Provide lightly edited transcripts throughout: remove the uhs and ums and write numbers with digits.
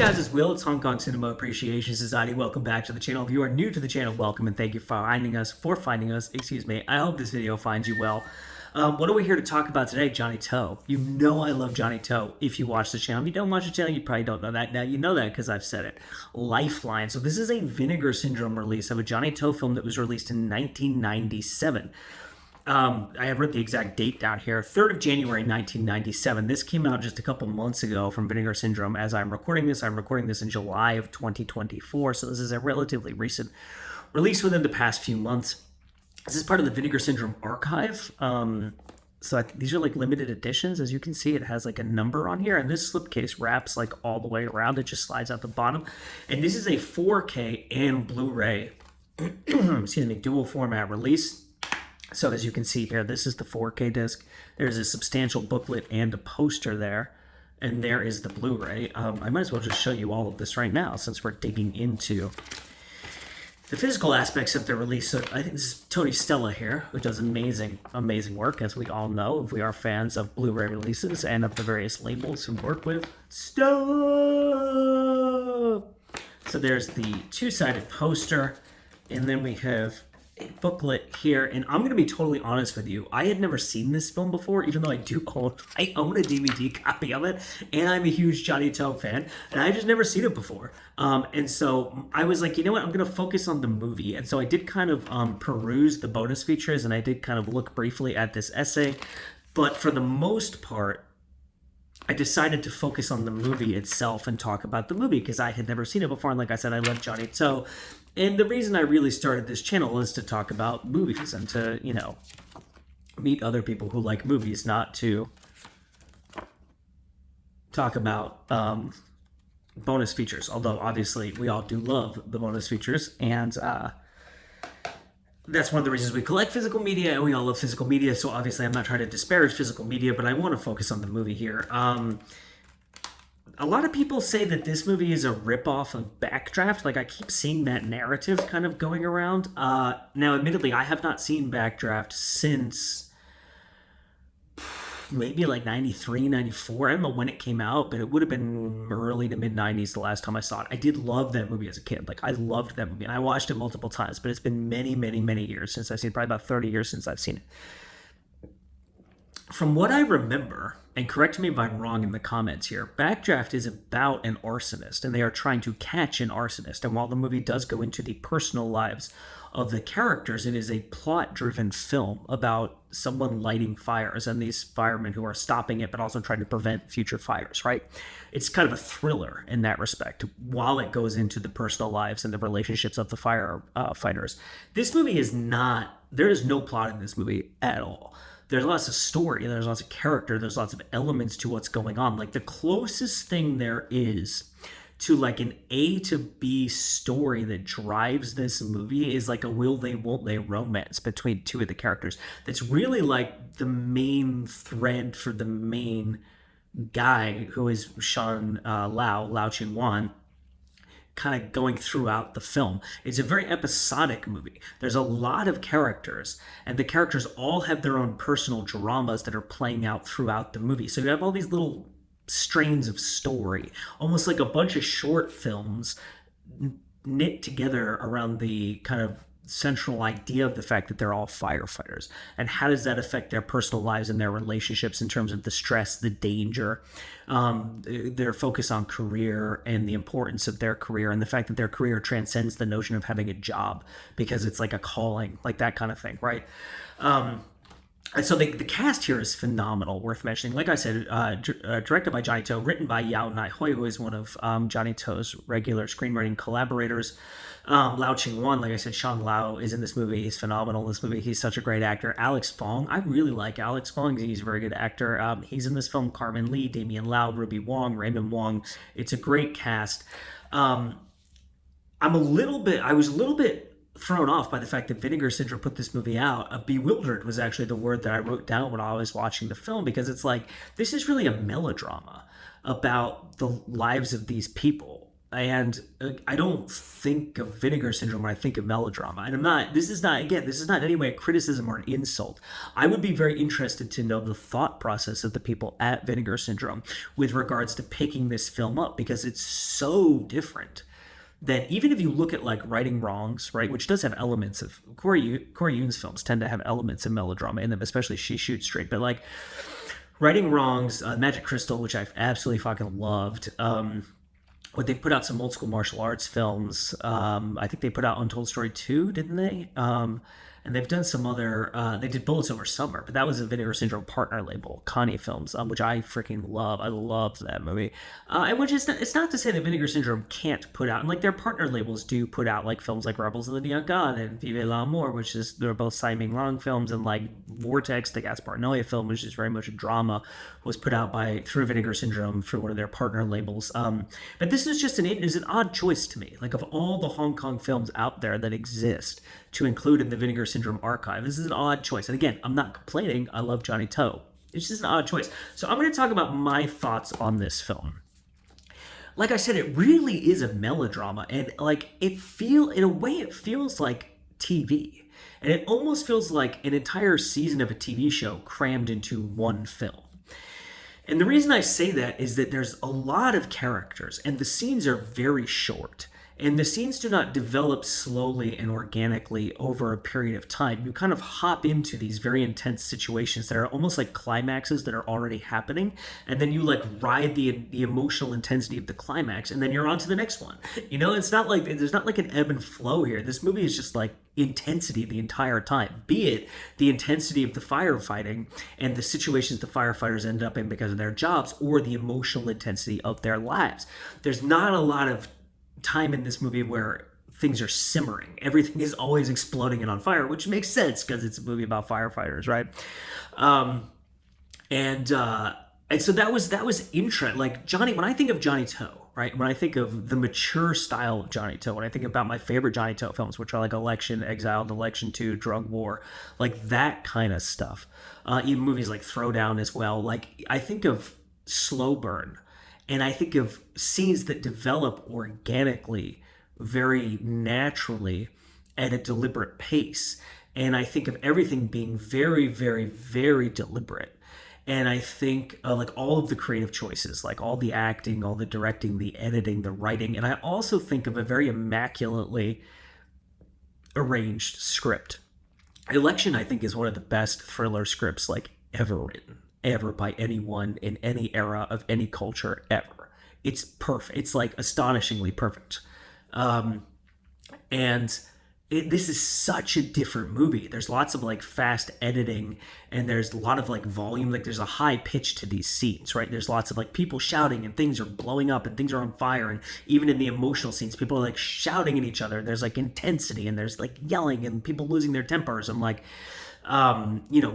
guys, it's Will. It's Hong Kong Cinema Appreciation Society. Welcome back to the channel. If you are new to the channel, welcome and thank you for finding us. I hope this video finds you well. What are we here to talk about today? Johnnie To. You know I love Johnnie To if you watch the channel. If you don't watch the channel, you probably don't know that. Now you know that because I've said it. Lifeline. So this is a Vinegar Syndrome release of a Johnnie To film that was released in 1997. I have written the exact date down here, 3rd of January 1997. This came out just a couple months ago from Vinegar Syndrome. As I'm recording this in July of 2024, so this is a relatively recent release within the past few months. This is part of the Vinegar Syndrome archive. These are like limited editions. As you can see, it has like a number on here, and this slipcase wraps like all the way around. It just slides out the bottom. And this is a 4K and Blu-ray, dual format release. So as you can see here, this is the 4K disc. There's a substantial booklet and a poster there. And there is the Blu-ray. I might as well just show you all of this right now since we're digging into the physical aspects of the release. So I think this is Tony Stella here, who does amazing work, as we all know, if we are fans of Blu-ray releases and of the various labels who work with Stella. So there's the two-sided poster, and then we have a booklet here, and I'm going to be totally honest with you. I had never seen this film before, even though I own a DVD copy of it, and I'm a huge Johnnie To fan, and I just never seen it before. And so I was like, you know what, I'm going to focus on the movie. And so I did kind of peruse the bonus features, and I did kind of look briefly at this essay, but for the most part, I decided to focus on the movie itself and talk about the movie because I had never seen it before. And like I said, I love Johnnie To. And the reason I really started this channel is to talk about movies and to, meet other people who like movies, not to talk about bonus features. Although, obviously, we all do love the bonus features. And that's one of the reasons we collect physical media, and we all love physical media. So obviously, I'm not trying to disparage physical media, but I want to focus on the movie here. A lot of people say that this movie is a ripoff of Backdraft. Like, I keep seeing that narrative kind of going around. Now, admittedly, I have not seen Backdraft since maybe like 93, 94. I don't know when it came out, but it would have been early to mid-90s the last time I saw it. I did love that movie as a kid. Like, I loved that movie, and I watched it multiple times, but it's been many, many, many years since I've seen it. Probably about 30 years since I've seen it. From what I remember, and correct me if I'm wrong in the comments here, Backdraft is about an arsonist, and they are trying to catch an arsonist. And while the movie does go into the personal lives of the characters, it is a plot-driven film about someone lighting fires and these firemen who are stopping it, but also trying to prevent future fires, right? It's kind of a thriller in that respect, while it goes into the personal lives and the relationships of the firefighters. This movie is not, there is no plot in this movie at all. There's lots of story, there's lots of character, there's lots of elements to what's going on. Like, the closest thing there is to like an A to B story that drives this movie is like a will they, won't they romance between two of the characters. That's really like the main thread for the main guy, who is Lao Ching-wan, kind of going throughout the film. It's a very episodic movie. There's a lot of characters, and the characters all have their own personal dramas that are playing out throughout the movie. So you have all these little strains of story, almost like a bunch of short films knit together around the kind of central idea of the fact that they're all firefighters, and how does that affect their personal lives and their relationships in terms of the stress, the danger, their focus on career and the importance of their career, and the fact that their career transcends the notion of having a job because it's like a calling, like that kind of thing, right? And so the cast here is phenomenal, worth mentioning. Like I said, directed by Johnnie To, written by Yao Nai-hoi, who is one of Johnnie To's regular screenwriting collaborators. Lao Ching-wan, like I said, Sean Lao is in this movie. He's phenomenal in this movie. He's such a great actor. Alex Fong, I really like Alex Fong. He's a very good actor. He's in this film. Carmen Lee, Damian Lau, Ruby Wong, Raymond Wong. It's a great cast. I was a little bit thrown off by the fact that Vinegar Syndrome put this movie out. Bewildered was actually the word that I wrote down when I was watching the film, because it's like, this is really a melodrama about the lives of these people And I don't think of Vinegar Syndrome when I think of Melodrama. And this is not, again, this is not in any way a criticism or an insult. I would be very interested to know the thought process of the people at Vinegar Syndrome with regards to picking this film up, because it's so different that even if you look at like Righting Wrongs, right, which does have elements of Corey Yoon's films tend to have elements of melodrama in them, especially She Shoots Straight. But like Righting Wrongs, Magic Crystal, which I've absolutely fucking loved. But they've put out some old school martial arts films. I think they put out Untold Story 2, didn't they? And they've done some other, they did Bullets Over Summer, but that was a Vinegar Syndrome partner label, Connie Films, which I freaking love. I loved that movie. And which is, it's not to say that Vinegar Syndrome can't put out, and like their partner labels do put out like films like Rebels of the Neon God and Vive l'Amour, which is, they're both Tsai Ming-liang films, and like Vortex, the Gaspar Noé film, which is very much a drama, was put out through Vinegar Syndrome for one of their partner labels. But this is just is an odd choice to me. Like of all the Hong Kong films out there that exist to include in the Vinegar Syndrome archive, this is an odd choice. And again, I'm not complaining. I love Johnny To. It's just an odd choice. So I'm going to talk about my thoughts on this film. Like I said, it really is a melodrama, and like in a way it feels like TV. And it almost feels like an entire season of a TV show crammed into one film. And the reason I say that is that there's a lot of characters, and the scenes are very short. And the scenes do not develop slowly and organically over a period of time. You kind of hop into these very intense situations that are almost like climaxes that are already happening. And then you like ride the emotional intensity of the climax, and then you're on to the next one. You know, it's not like, there's not like an ebb and flow here. This movie is just like intensity the entire time, be it the intensity of the firefighting and the situations the firefighters end up in because of their jobs, or the emotional intensity of their lives. There's not a lot of time in this movie where things are simmering. Everything is always exploding and on fire, which makes sense because it's a movie about firefighters, right? And so that was interesting. Like Johnny, when I think of Johnny To, right? When I think of the mature style of Johnny To, when I think about my favorite Johnny To films, which are like Election, Exiled, Election 2, Drug War, like that kind of stuff. Even movies like Throwdown as well. Like I think of Slow Burn. And I think of scenes that develop organically, very naturally, at a deliberate pace. And I think of everything being very, very, very deliberate. And I think like all of the creative choices, like all the acting, all the directing, the editing, the writing. And I also think of a very immaculately arranged script. Election, I think, is one of the best thriller scripts like ever written. Ever by anyone in any era of any culture ever. It's perfect. It's like astonishingly perfect. This is such a different movie. There's lots of like fast editing, and there's a lot of like volume. Like there's a high pitch to these scenes, right? There's lots of like people shouting, and things are blowing up, and things are on fire. And even in the emotional scenes, people are like shouting at each other. There's like intensity, and there's like yelling, and people losing their tempers, and like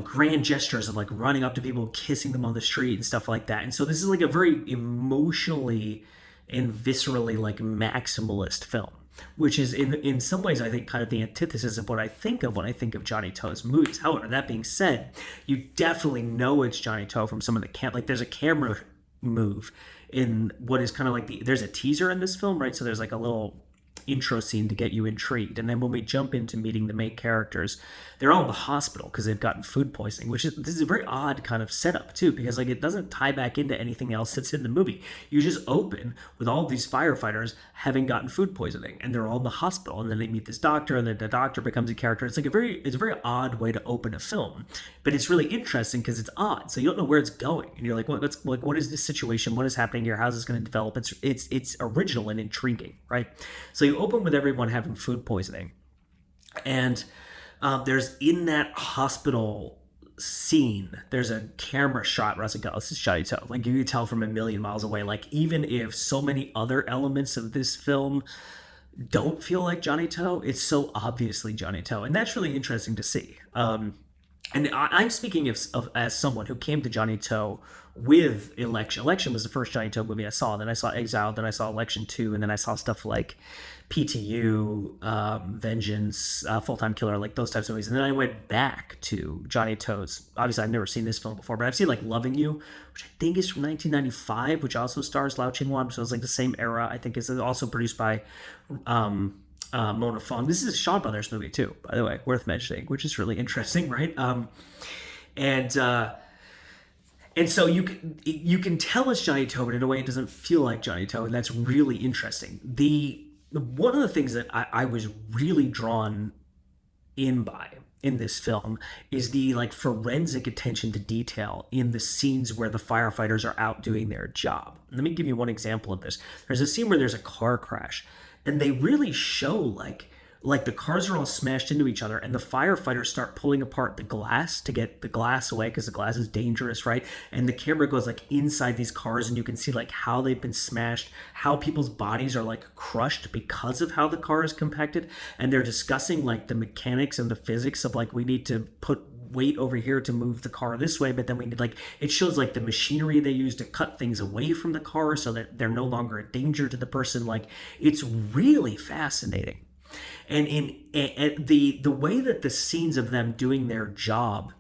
grand gestures of like running up to people, kissing them on the street and stuff like that. And so this is like a very emotionally and viscerally like maximalist film, which is in some ways I think kind of the antithesis of what I think of when I think of Johnny To's movies. However, that being said, you definitely know it's Johnny To from some of the like there's a camera move in what is kind of like there's a teaser in this film, right? So there's like a little intro scene to get you intrigued, and then when we jump into meeting the main characters, they're all in the hospital because they've gotten food poisoning, this is a very odd kind of setup too, because like it doesn't tie back into anything else that's in the movie. You just open with all these firefighters having gotten food poisoning, and they're all in the hospital, and then they meet this doctor, and then the doctor becomes a character. It's a very odd way to open a film, but it's really interesting because it's odd, so you don't know where it's going, and you're like, what is this situation, what is happening here, how's this going to develop? It's original and intriguing, right? So you open with everyone having food poisoning, and there's in that hospital scene, there's a camera shot where I was like, oh, this is Johnny To. Like you can tell from a million miles away, like even if so many other elements of this film don't feel like Johnny To, it's so obviously Johnny To, and that's really interesting to see. And I'm speaking of as someone who came to Johnny To with Election. Election was the first Johnny To movie I saw. Then I saw Exile. Then I saw Election 2. And then I saw stuff like PTU, Vengeance, Full Time Killer, like those types of movies. And then I went back to Johnny To's. Obviously, I've never seen this film before, but I've seen like Loving You, which I think is from 1995, which also stars Lao Ching-wan. So it's like the same era. I think it's also produced by Mona Fong. This is a Shaw Brothers movie too, by the way, worth mentioning, which is really interesting, right? And so you can tell it's Johnny To, but in a way it doesn't feel like Johnny To, and that's really interesting. One of the things that I was really drawn in by in this film is the like forensic attention to detail in the scenes where the firefighters are out doing their job. Let me give you one example of this. There's a scene where there's a car crash, and they really show like the cars are all smashed into each other, and the firefighters start pulling apart the glass to get the glass away because the glass is dangerous, right? And the camera goes like inside these cars, and you can see like how they've been smashed, how people's bodies are like crushed because of how the car is compacted. And they're discussing like the mechanics and the physics of like, we need to put weight over here to move the car this way, but then we need like, it shows like the machinery they use to cut things away from the car so that they're no longer a danger to the person. Like, it's really fascinating. And the way that the scenes of them doing their job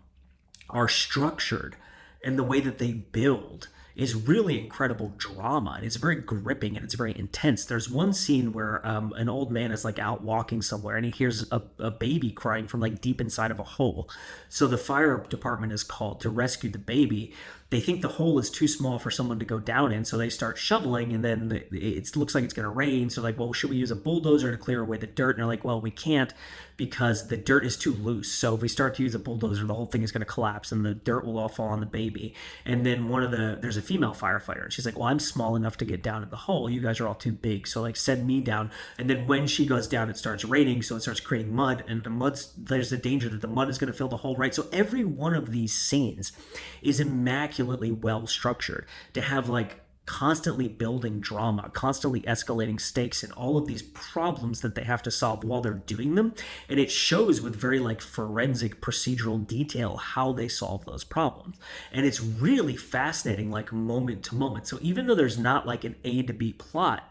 are structured and the way that they build is really incredible drama, and it's very gripping and it's very intense. There's one scene where an old man is like out walking somewhere, and he hears a baby crying from like deep inside of a hole. So the fire department is called to rescue the baby. They think the hole is too small for someone to go down in, so they start shoveling, and then it looks like it's going to rain. So like, well, should we use a bulldozer to clear away the dirt? And they're like, well, we can't because the dirt is too loose. So if we start to use a bulldozer, the whole thing is going to collapse and the dirt will all fall on the baby. And then there's a female firefighter, and she's like, well, I'm small enough to get down in the hole. You guys are all too big, so like send me down. And then when she goes down, it starts raining, so it starts creating mud, and there's a danger that the mud is going to fill the hole, right? So every one of these scenes is immaculately well structured to have like constantly building drama, constantly escalating stakes, and all of these problems that they have to solve while they're doing them. And it shows with very like forensic procedural detail how they solve those problems. And it's really fascinating, like moment to moment. So even though there's not like an A to B plot,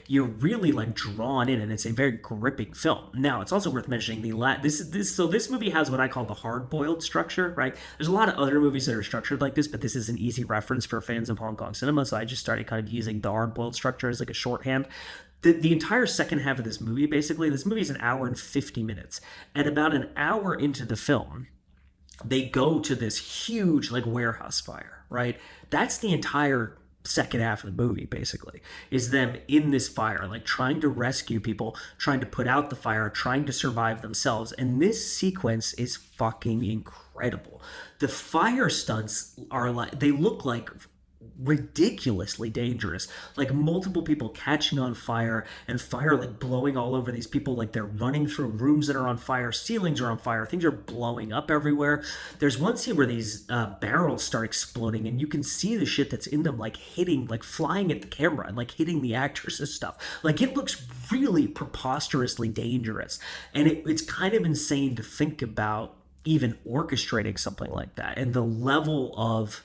you're really like drawn in, and it's a very gripping film. Now, it's also worth mentioning this movie has what I call the hard-boiled structure, right? There's a lot of other movies that are structured like this, but this is an easy reference for fans of Hong Kong cinema, so I just started kind of using the hard-boiled structure as like a shorthand. The entire second half of this movie, basically, this movie is an hour and 50 minutes. And about an hour into the film, they go to this huge like warehouse fire, right? That's the entire second half of the movie, basically, is them in this fire, like trying to rescue people, trying to put out the fire, trying to survive themselves. And this sequence is fucking incredible. The fire stunts are like, they look like ridiculously dangerous, like multiple people catching on fire and fire like blowing all over these people, like they're running through rooms that are on fire, ceilings are on fire, things are blowing up everywhere. There's one scene where these barrels start exploding, and you can see the shit that's in them like hitting, like flying at the camera and like hitting the actors and stuff. Like, it looks really preposterously dangerous, and it's kind of insane to think about even orchestrating something like that, and the level of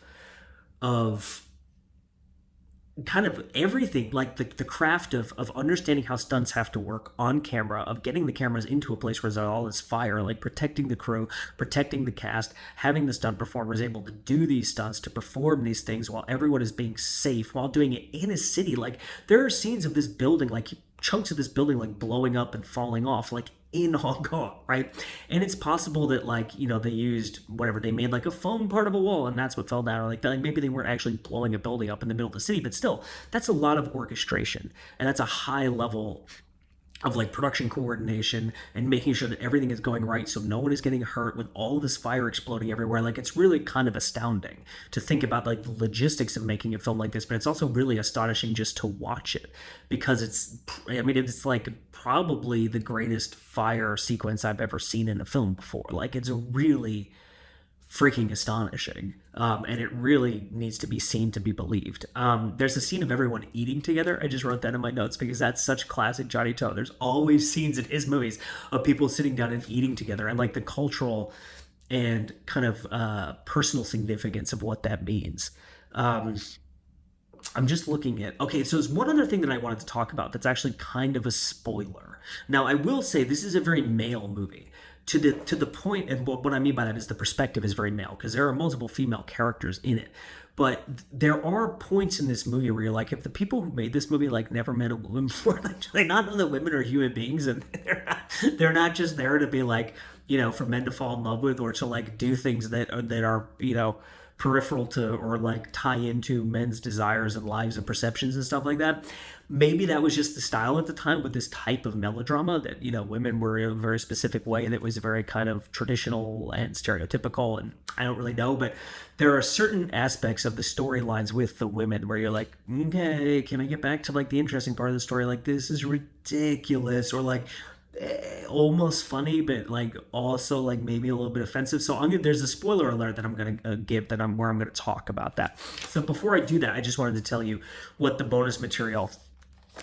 kind of everything, like the craft of understanding how stunts have to work on camera, of getting the cameras into a place where there's all this fire, like protecting the crew, protecting the cast, having the stunt performers able to do these stunts, to perform these things while everyone is being safe, while doing it in a city. Like, there are scenes of this building, like chunks of this building like blowing up and falling off, like in Hong Kong, right? And it's possible that, like, you know, they used whatever, they made like a foam part of a wall and that's what fell down, or like that. Like, maybe they weren't actually blowing a building up in the middle of the city, but still, that's a lot of orchestration, and that's a high level of like production coordination and making sure that everything is going right so no one is getting hurt with all this fire exploding everywhere. Like, it's really kind of astounding to think about like the logistics of making a film like this, but it's also really astonishing just to watch it, because it's like probably the greatest fire sequence I've ever seen in a film before. Like, it's really freaking astonishing, and it really needs to be seen to be believed. There's a scene of everyone eating together. I just wrote that in my notes because that's such classic Johnny To. There's always scenes in his movies of people sitting down and eating together, and like the cultural and kind of personal significance of what that means. I'm just looking at. Okay, so there's one other thing that I wanted to talk about that's actually kind of a spoiler. Now, I will say this is a very male movie. To the point, and what I mean by that is the perspective is very male because there are multiple female characters in it. But there are points in this movie where you're like, if the people who made this movie like never met a woman before, like, do they not know that women are human beings and they're not just there to be like, for men to fall in love with or to like do things that are peripheral to or like tie into men's desires and lives and perceptions and stuff like that. Maybe that was just the style at the time with this type of melodrama that women were in a very specific way and it was very kind of traditional and stereotypical, and I don't really know, but there are certain aspects of the storylines with the women where you're like, okay, can I get back to like the interesting part of the story? Like, this is ridiculous, or like almost funny, but like also like maybe a little bit offensive. So there's a spoiler alert that I'm gonna give that I'm gonna talk about that. So before I do that, I just wanted to tell you what the bonus material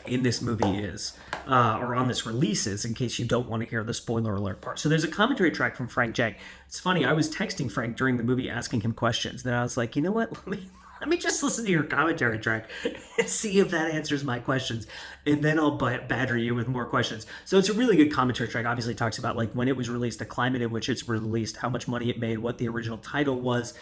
in this movie is, or on this release is, in case you don't want to hear the spoiler alert part. So there's a commentary track from Frank Jang. It's funny, I was texting Frank during the movie asking him questions. Then I was like, you know what? Let me just listen to your commentary track and see if that answers my questions. And then I'll badger you with more questions. So it's a really good commentary track. Obviously, it talks about like when it was released, the climate in which it's released, how much money it made, what the original title was,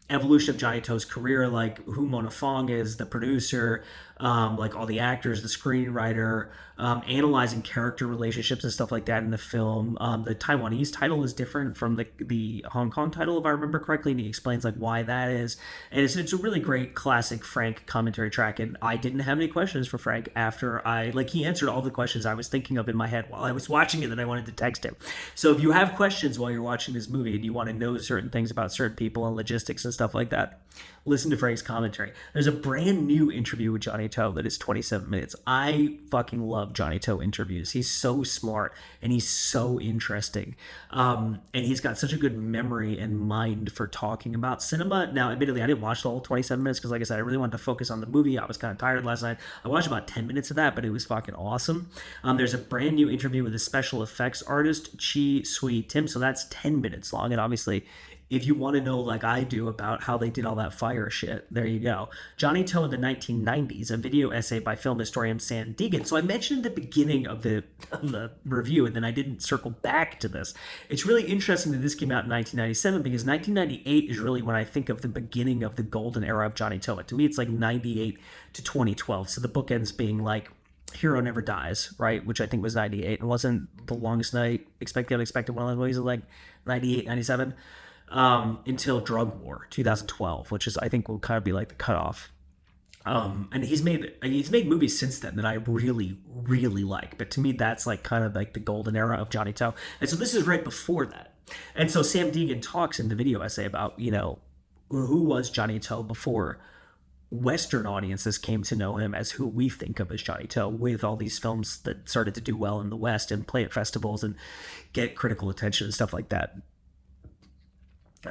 evolution of Johnnie To's career, like who Mona Fong is, the producer, like all the actors, the screenwriter, analyzing character relationships and stuff like that in the film. The Taiwanese title is different from the Hong Kong title, if I remember correctly, and he explains like why that is. And it's a really great classic Frank commentary track. And I didn't have any questions for Frank after he answered all the questions I was thinking of in my head while I was watching it that I wanted to text him. So if you have questions while you're watching this movie and you want to know certain things about certain people and logistics and stuff like that, listen to Frank's commentary. There's a brand new interview with Johnnie To that is 27 minutes. I fucking love Johnnie To interviews. He's so smart and he's so interesting. And he's got such a good memory and mind for talking about cinema. Now, admittedly, I didn't watch the whole 27 minutes because, like I said, I really wanted to focus on the movie. I was kind of tired last night. I watched about 10 minutes of that, but it was fucking awesome. There's a brand new interview with a special effects artist, Chi Sui Tim. So that's 10 minutes long. And obviously, if you want to know, like I do, about how they did all that fire shit, there you go. Johnnie To in the 1990s, a video essay by film historian Sam Deegan. So I mentioned at the beginning of the review, and then I didn't circle back to this. It's really interesting that this came out in 1997 because 1998 is really when I think of the beginning of the golden era of Johnnie To. To me, it's like 98 to 2012. So the bookends being like Hero Never Dies, right? Which I think was 98. And wasn't The Longest Night, Expect the Unexpected, one of those movies of like 98, 97? Until Drug War 2012, which is I think will kind of be like the cutoff. And he's made movies since then that I really really like, but to me that's like kind of like the golden era of Johnnie To, and so this is right before that. And so Sam Deegan talks in the video essay about who was Johnnie To before Western audiences came to know him as who we think of as Johnnie To, with all these films that started to do well in the West and play at festivals and get critical attention and stuff like that.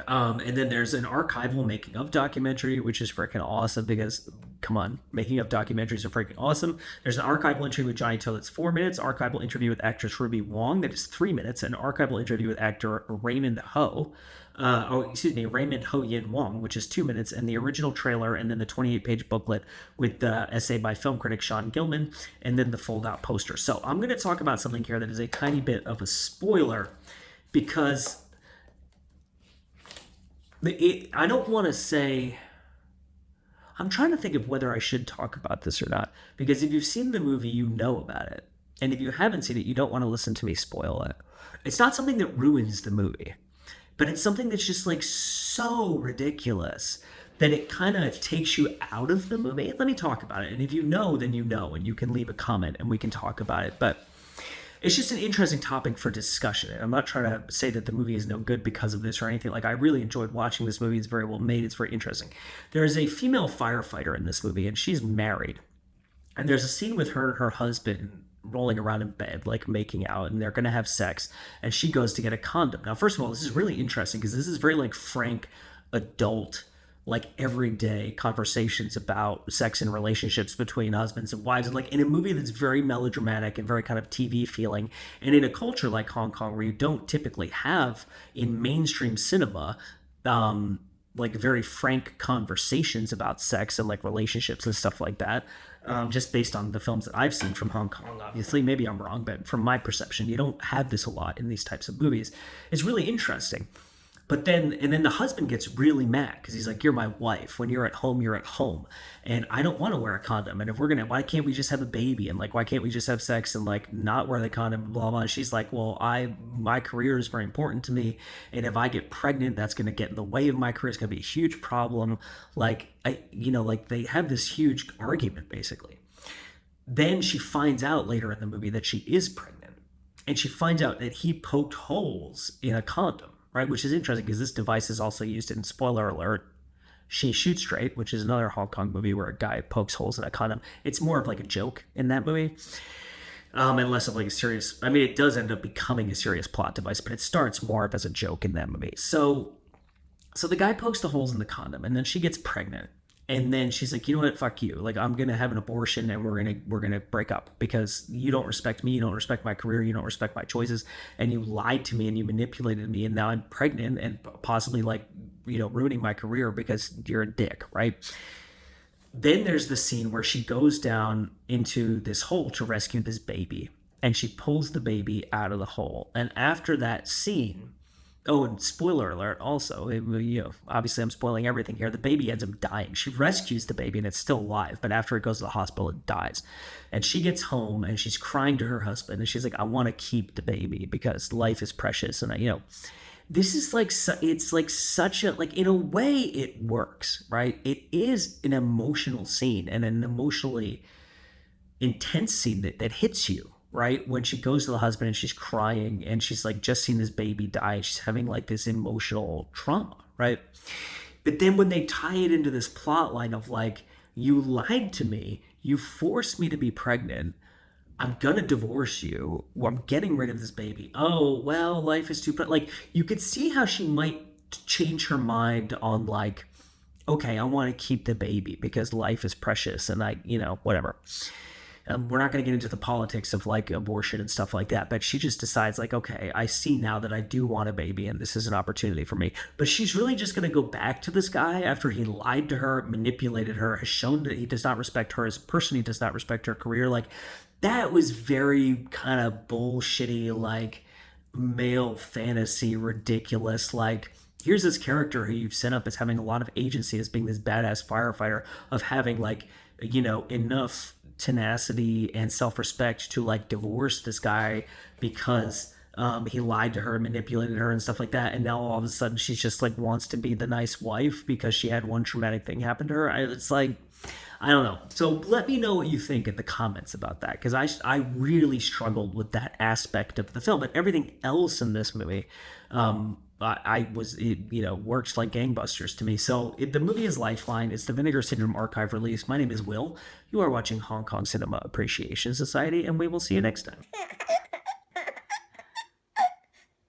And then there's an archival making of documentary, which is freaking awesome because, come on, making of documentaries are freaking awesome. There's an archival interview with Johnnie To that's 4 minutes, archival interview with actress Ruby Wong that is 3 minutes, and archival interview with actor Raymond Ho Yin Wong, which is 2 minutes, and the original trailer, and then the 28-page booklet with the essay by film critic Sean Gilman, and then the fold-out poster. So I'm going to talk about something here that is a tiny bit of a spoiler because I don't want to say. I'm trying to think of whether I should talk about this or not, because if you've seen the movie, you know about it, and if you haven't seen it, you don't want to listen to me spoil it. It's not something that ruins the movie, but it's something that's just like so ridiculous that it kind of takes you out of the movie. Let me talk about it, and if you know, then you know, and you can leave a comment and we can talk about it. But it's just an interesting topic for discussion. And I'm not trying to say that the movie is no good because of this or anything. Like, I really enjoyed watching this movie. It's very well made. It's very interesting. There is a female firefighter in this movie, and she's married. And there's a scene with her and her husband rolling around in bed, like making out, and they're going to have sex. And she goes to get a condom. Now, first of all, this is really interesting because this is very like frank, adult, like everyday conversations about sex and relationships between husbands and wives, and like in a movie that's very melodramatic and very kind of TV feeling, and in a culture like Hong Kong where you don't typically have in mainstream cinema like very frank conversations about sex and like relationships and stuff like that. Just based on the films that I've seen from Hong Kong, obviously, maybe I'm wrong, but from my perception, you don't have this a lot in these types of movies. It's really interesting. But then the husband gets really mad because he's like, "You're my wife. When you're at home, you're at home, and I don't want to wear a condom. And if we're gonna, why can't we just have a baby? And like, why can't we just have sex and like not wear the condom? Blah blah." And she's like, "Well, my career is very important to me, and if I get pregnant, that's gonna get in the way of my career. It's gonna be a huge problem." Like like they have this huge argument basically. Then she finds out later in the movie that she is pregnant, and she finds out that he poked holes in a condom. Right, which is interesting because this device is also used in, spoiler alert, She Shoots Straight, which is another Hong Kong movie where a guy pokes holes in a condom. It's more of like a joke in that movie, and less of like a serious. I mean, it does end up becoming a serious plot device, but it starts more of as a joke in that movie. So the guy pokes the holes in the condom, and then she gets pregnant. And then she's like, "You know what? Fuck you. Like, I'm gonna have an abortion, and we're gonna break up because you don't respect me, you don't respect my career, you don't respect my choices, and you lied to me and you manipulated me, and now I'm pregnant and possibly like, ruining my career because you're a dick, right?" Then there's the scene where she goes down into this hole to rescue this baby, and she pulls the baby out of the hole. And after that scene, oh, and spoiler alert also, obviously I'm spoiling everything here. The baby ends up dying. She rescues the baby and it's still alive, but after it goes to the hospital, it dies. And she gets home and she's crying to her husband and she's like, "I want to keep the baby because life is precious." And this is like, it's like such a, like, in a way it works, right? It is an emotional scene and an emotionally intense scene that hits you. Right, when she goes to the husband and she's crying and she's like just seen this baby die and she's having like this emotional trauma, right? But then when they tie it into this plot line of like, "You lied to me, you forced me to be pregnant, I'm gonna divorce you, or I'm getting rid of this baby. Oh well, life is too like," you could see how she might change her mind on like, "Okay, I want to keep the baby because life is precious," and whatever. We're not going to get into the politics of like abortion and stuff like that, but she just decides like, "Okay, I see now that I do want a baby and this is an opportunity for me." But she's really just going to go back to this guy after he lied to her, manipulated her, has shown that he does not respect her as a person, he does not respect her career. Like, that was very kind of bullshitty, like male fantasy, ridiculous. Like, here's this character who you've set up as having a lot of agency, as being this badass firefighter, of having like, enough tenacity and self-respect to like divorce this guy because he lied to her, manipulated her and stuff like that, and now all of a sudden she's just like wants to be the nice wife because she had one traumatic thing happen to her. It's like, I don't know. So let me know what you think in the comments about that, because I really struggled with that aspect of the film, but everything else in this movie works like gangbusters to me. So the movie is Lifeline. It's the Vinegar Syndrome Archive release. My name is Will. You are watching Hong Kong Cinema Appreciation Society, and we will see you next time.